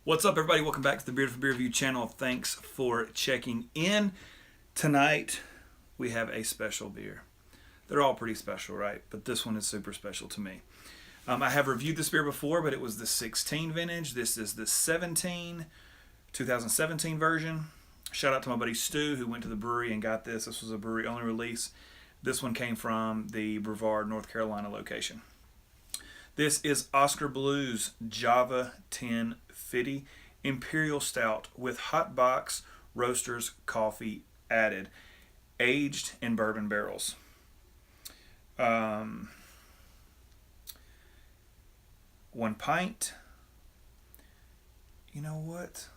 What's up, everybody? Welcome back to the Beer for Beer Review channel. Thanks for checking in. Tonight, we have a special beer. They're all pretty special, right? But this one is super special to me. I have reviewed this beer before, but it was the 16 vintage. This is the 2017 version. Shout out to my buddy Stu, who went to the brewery and got this. This was a brewery-only release. This one came from the Brevard, North Carolina location. This is Oskar Blues Java 10 FIDY Imperial Stout with hot box roasters coffee added, aged in bourbon barrels. 1 pint. You know what?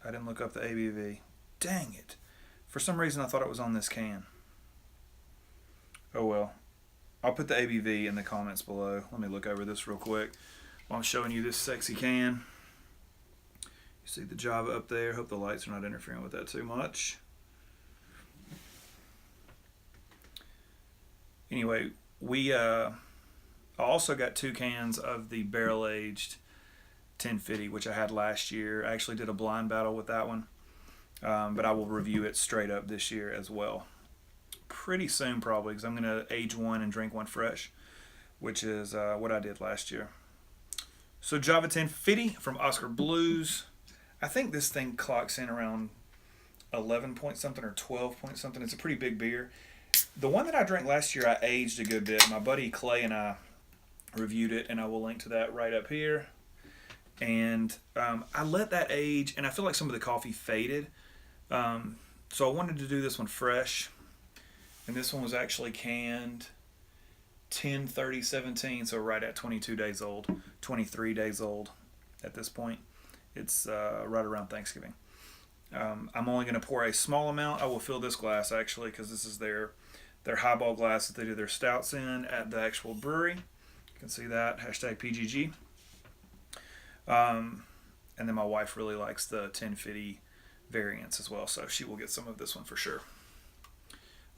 I didn't look up the ABV. Dang it. For some reason I thought it was on this can. Oh well. I'll put the ABV in the comments below. Let me look over this real quick while I'm showing you this sexy can. You see the Java up there. Hope the lights are not interfering with that too much. Anyway, I also got 2 cans of the barrel-aged 1050, which I had last year. I actually did a blind battle with that one, but I will review it straight up this year as well. Pretty soon probably, because I'm going to age one and drink one fresh, which is what I did last year. So Java 10 FIDY from Oskar Blues. I think this thing clocks in around 11 point something or 12 point something. It's a pretty big beer. The one that I drank last year, I aged a good bit. My buddy Clay and I reviewed it, and I will link to that right up here. And I let that age, and I feel like some of the coffee faded. So I wanted to do this one fresh. And this one was actually canned 10/30/17, so right at 22 days old, 23 days old at this point. It's right around Thanksgiving. I'm only going to pour a small amount. I will fill this glass actually, because this is their highball glass that they do their stouts in at the actual brewery. You can see that, hashtag PGG. And then my wife really likes the 1050 variants as well, so she will get some of this one for sure.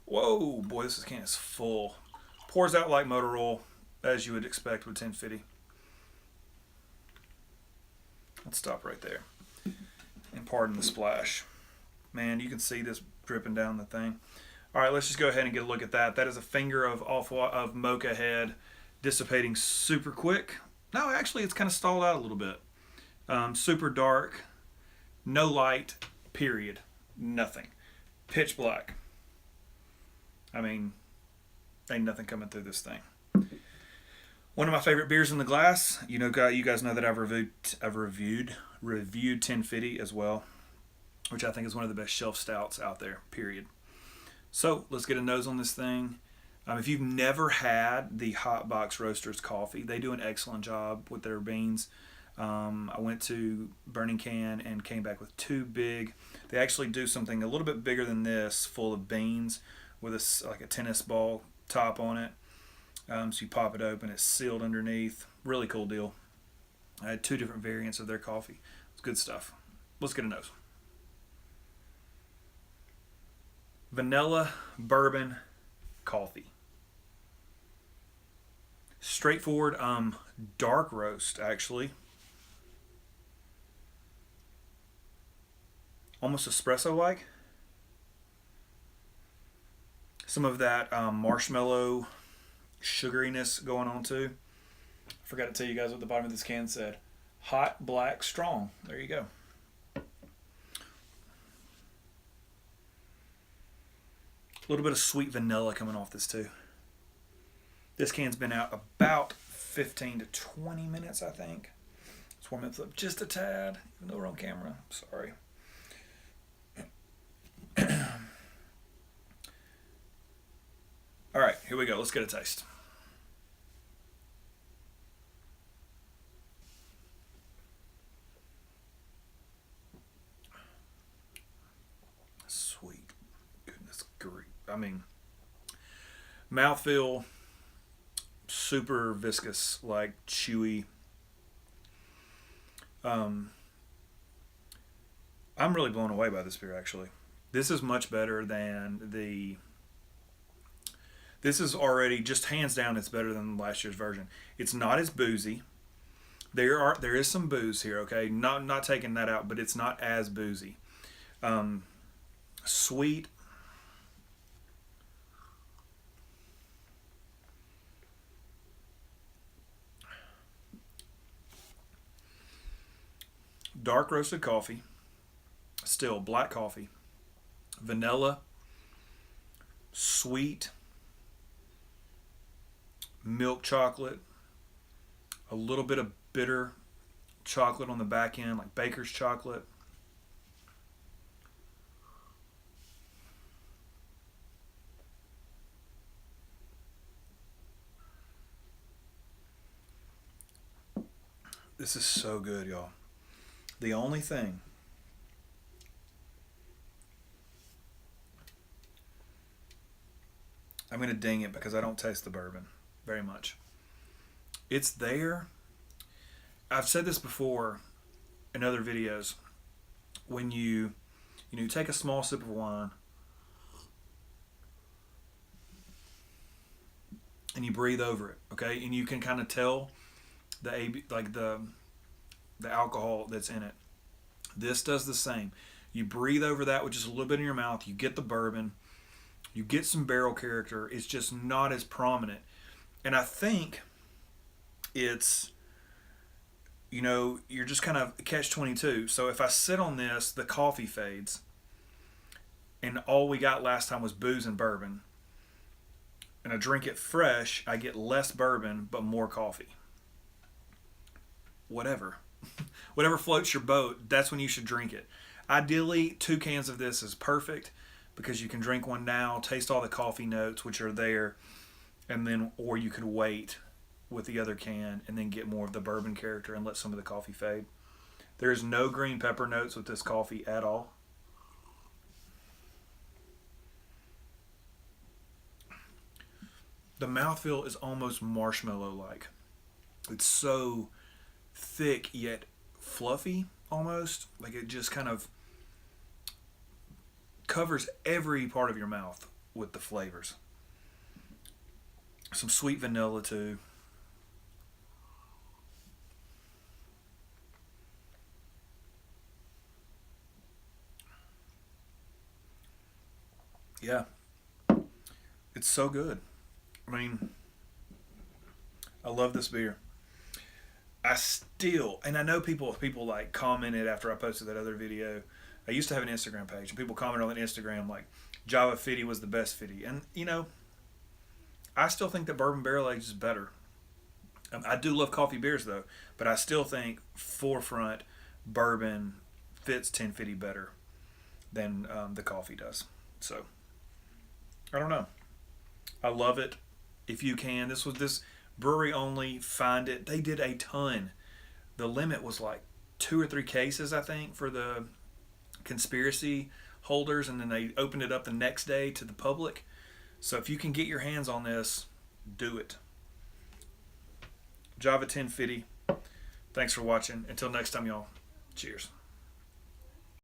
Whoa, boy, this can is full. Pours out like motor oil, as you would expect with 1050. Let's stop right there. And pardon the splash. Man, you can see this dripping down the thing. All right, let's just go ahead and get a look at that. That is a finger of mocha head dissipating super quick. No, actually, it's kind of stalled out a little bit. Super dark, no light, period, nothing. Pitch black. I mean, ain't nothing coming through this thing. One of my favorite beers in the glass. You guys know that I've reviewed 1050 as well, which I think is one of the best shelf stouts out there. Period. So let's get a nose on this thing. If you've never had the Hot Box Roasters coffee, they do an excellent job with their beans. I went to Burning Can and came back with 2 big. They actually do something a little bit bigger than this, full of beans, with like a tennis ball top on it. So you pop it open, it's sealed underneath. Really cool deal. I had 2 different variants of their coffee. It's good stuff. Let's get a nose. Vanilla bourbon coffee. Straightforward dark roast, actually. Almost espresso-like. Some of that marshmallow sugariness going on too. I forgot to tell you guys what the bottom of this can said. Hot, black, strong. There you go. A little bit of sweet vanilla coming off this too. This can's been out about 15 to 20 minutes, I think. Let's warm it up just a tad, even though we're on camera. Sorry. All right, here we go. Let's get a taste. Sweet. Goodness grief. I mean, mouthfeel, super viscous, like chewy. I'm really blown away by this beer, actually. This is much better than the This is already, just hands down, it's better than last year's version. It's not as boozy. There is some booze here, okay? Not taking that out, but it's not as boozy. Sweet. Dark roasted coffee. Still black coffee. Vanilla. Sweet. Milk chocolate. A little bit of bitter chocolate on the back end, like baker's chocolate. This is so good, y'all. The only thing I'm going to ding it because I don't taste the bourbon very much. It's there. I've said this before in other videos. When you take a small sip of wine and you breathe over it, okay, and you can kind of tell the alcohol that's in it. This does the same. You breathe over that with just a little bit in your mouth. You get the bourbon. You get some barrel character. It's just not as prominent. And I think it's, you're just kind of catch-22. So if I sit on this, the coffee fades. And all we got last time was booze and bourbon. And I drink it fresh, I get less bourbon, but more coffee. Whatever. Whatever floats your boat, that's when you should drink it. Ideally, 2 cans of this is perfect because you can drink one now, taste all the coffee notes which are there, and then, or you could wait with the other can and then get more of the bourbon character and let some of the coffee fade. There is no green pepper notes with this coffee at all. The mouthfeel is almost marshmallow-like. It's so thick yet fluffy almost. Like it just kind of covers every part of your mouth with the flavors. Some sweet vanilla too. Yeah. It's so good. I mean, I love this beer. I still, and I know people like commented after I posted that other video. I used to have an Instagram page, and people commented on the Instagram like Java FIDY was the best FIDY, and I still think that bourbon barrel aged is better. I do love coffee beers though, but I still think Forefront bourbon fits 1050 better than the coffee does. So I don't know. I love it. If you can, this brewery only. Find it. They did a ton. The limit was like 2 or 3 cases, I think, for the conspiracy holders, and then they opened it up the next day to the public. So if you can get your hands on this, do it. Java 1050. Thanks for watching. Until next time, y'all. Cheers.